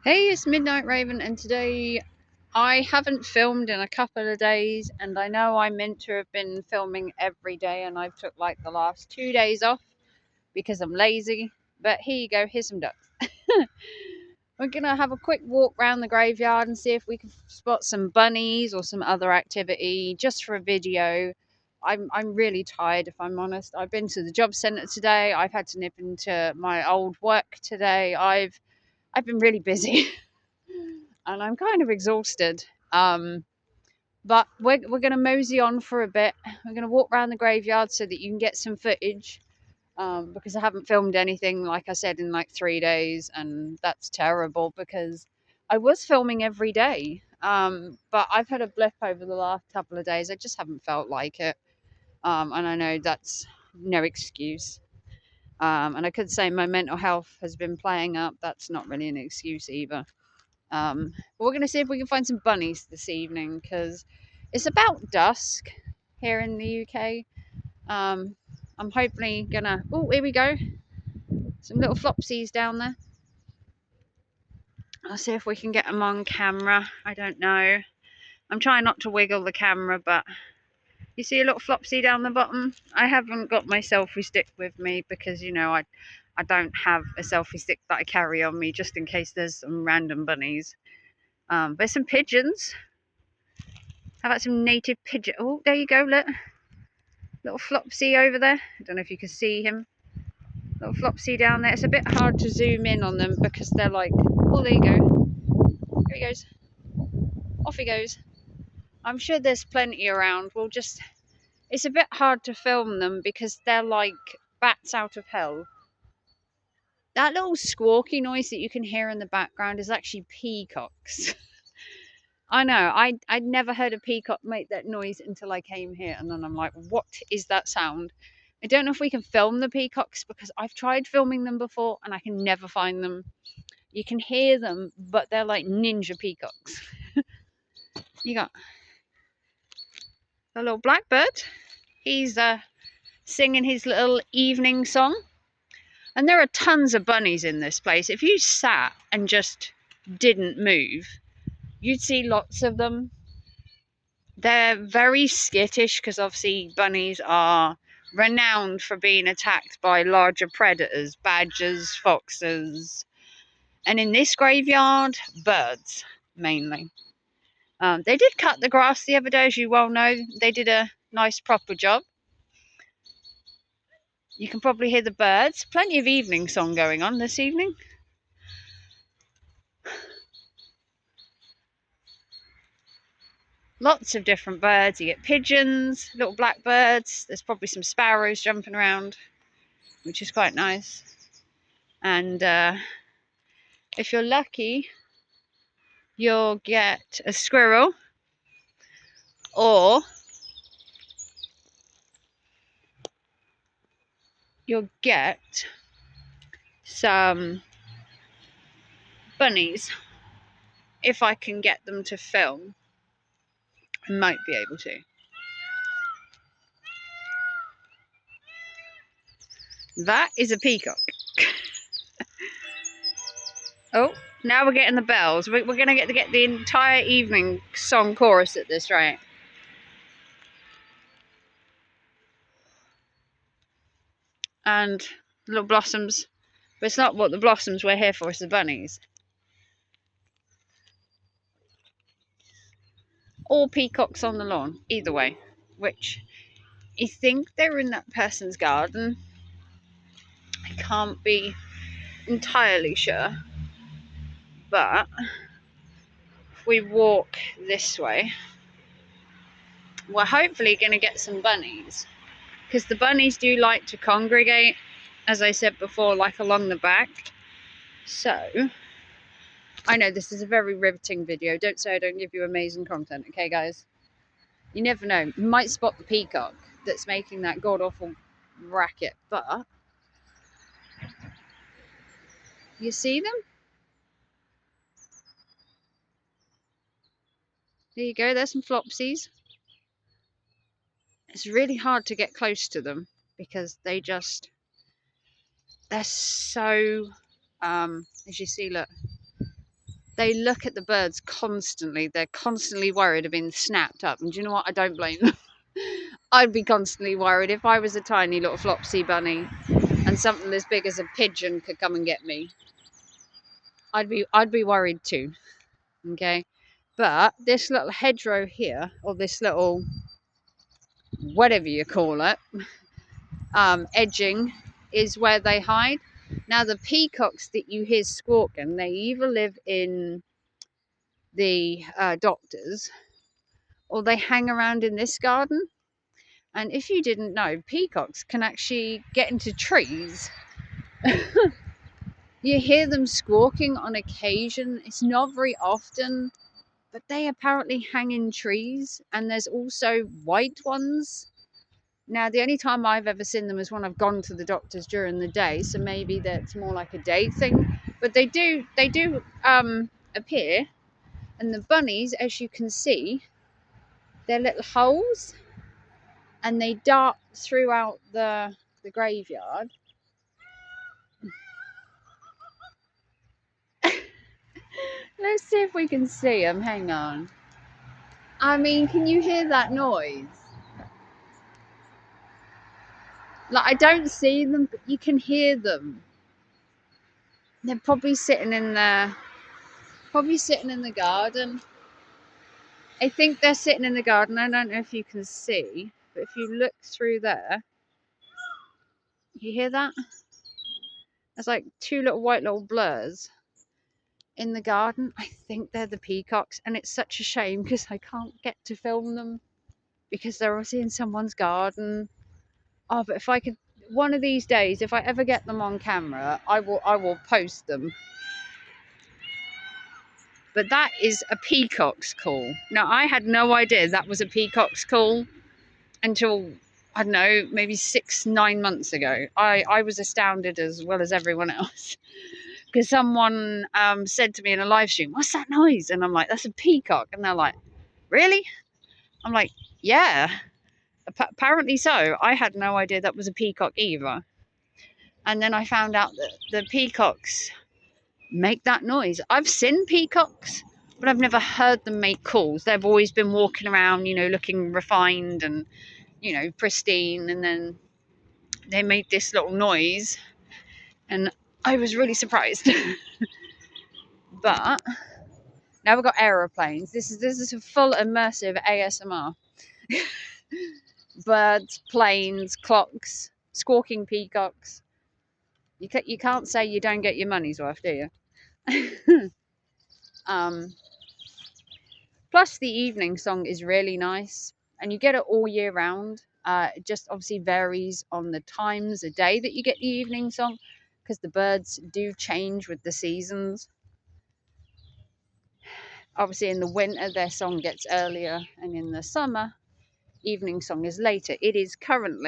Hey, it's Midnight Raven, and today I haven't filmed in a couple of days, and I know I meant to have been filming every day, and I've took like the last 2 days off because I'm lazy. But here you go, here's some ducks. We're gonna have a quick walk around the graveyard and see if we can spot some bunnies or some other activity just for a video. I'm really tired, if I'm honest. I've been to the job centre today. I've had to nip into my old work today. I've been really busy. And I'm kind of exhausted. But we're going to mosey on for a bit. We're going to walk around the graveyard so that you can get some footage. Because I haven't filmed anything, like I said, in like 3 days, and that's terrible because I was filming every day. But I've had a blip over the last couple of days. I just haven't felt like it. And I know that's no excuse. And I could say my mental health has been playing up. That's not really an excuse either. But we're going to see if we can find some bunnies this evening because it's about dusk here in the UK. I'm hopefully gonna. Oh, here we go. Some little flopsies down there. I'll see if we can get them on camera. I don't know. I'm trying not to wiggle the camera, but you see a little flopsy down the bottom? I haven't got my selfie stick with me because, I don't have a selfie stick that I carry on me just in case there's some random bunnies. There's some pigeons. How about some native pigeon? Oh, there you go, look. Little Flopsy over there. I don't know if you can see him. Little Flopsy down there. It's a bit hard to zoom in on them because they're like, oh, there you go. Here he goes. Off he goes. I'm sure there's plenty around. It's a bit hard to film them because they're like bats out of hell. That little squawky noise that you can hear in the background is actually peacocks. I know. I'd never heard a peacock make that noise until I came here, and then I'm like, what is that sound? I don't know if we can film the peacocks because I've tried filming them before and I can never find them. You can hear them, but they're like ninja peacocks. You got a little blackbird. He's singing his little evening song. And there are tons of bunnies in this place. If you sat and just didn't move, you'd see lots of them. They're very skittish because obviously bunnies are renowned for being attacked by larger predators, badgers, foxes, and in this graveyard, birds mainly. They did cut the grass the other day, as you well know. They did a nice proper job. You can probably hear the birds. Plenty of evening song going on this evening. Lots of different birds. You get pigeons, little blackbirds. There's probably some sparrows jumping around, which is quite nice. And if you're lucky, you'll get a squirrel or you'll get some bunnies. If I can get them to film, I might be able to. That is a peacock. Oh, now we're getting the bells. We're going to get the entire evening song chorus at this rate. And little blossoms. But it's not what the blossoms we're here for, it's the bunnies. Or peacocks on the lawn, either way. Which, I think they're in that person's garden. I can't be entirely sure. But if we walk this way, we're hopefully going to get some bunnies. Because the bunnies do like to congregate, as I said before, like along the back. So, I know this is a very riveting video. Don't say I don't give you amazing content, okay, guys? You never know. You might spot the peacock that's making that god-awful racket, but you see them? There you go. There's some flopsies. It's really hard to get close to them because they're so, as you see, look, they look at the birds constantly. They're constantly worried of being snapped up. And do you know what? I don't blame them. I'd be constantly worried if I was a tiny little Flopsy bunny and something as big as a pigeon could come and get me. I'd be worried too. Okay. But this little hedgerow here, or this little whatever you call it, edging, is where they hide. Now the peacocks that you hear squawking, they either live in the doctors or they hang around in this garden. And if you didn't know, peacocks can actually get into trees. You hear them squawking on occasion. It's not very often, but they apparently hang in trees. And there's also white ones. Now, the only time I've ever seen them is when I've gone to the doctors during the day, so maybe that's more like a day thing. But they do appear, and the bunnies, as you can see, they're little holes, and they dart throughout the graveyard. Let's see if we can see them. Hang on. I mean, can you hear that noise? Like, I don't see them, but you can hear them. They're probably sitting in the garden. I think they're sitting in the garden. I don't know if you can see, but if you look through there, you hear that? There's like two white little blurs in the garden. I think they're the peacocks, and it's such a shame because I can't get to film them because they're obviously in someone's garden. Oh, but if I could, one of these days, if I ever get them on camera, I will post them. But that is a peacock's call. Now, I had no idea that was a peacock's call until, I don't know, maybe 6-9 months ago. I was astounded as well as everyone else because someone said to me in a live stream, "What's that noise?" And I'm like, "That's a peacock." And they're like, "Really?" I'm like, "Yeah, apparently so." I had no idea that was a peacock either. And then I found out that the peacocks make that noise. I've seen peacocks, but I've never heard them make calls. They've always been walking around, looking refined and, pristine. And then they made this little noise, and I was really surprised. But now we've got aeroplanes. This is a full immersive ASMR. Birds, planes, clocks, squawking peacocks. You can't say you don't get your money's worth, do you? Plus, the evening song is really nice, and you get it all year round. It just obviously varies on the times of day that you get the evening song, because the birds do change with the seasons. Obviously, in the winter, their song gets earlier, and in the summer, evening song is later. It is currently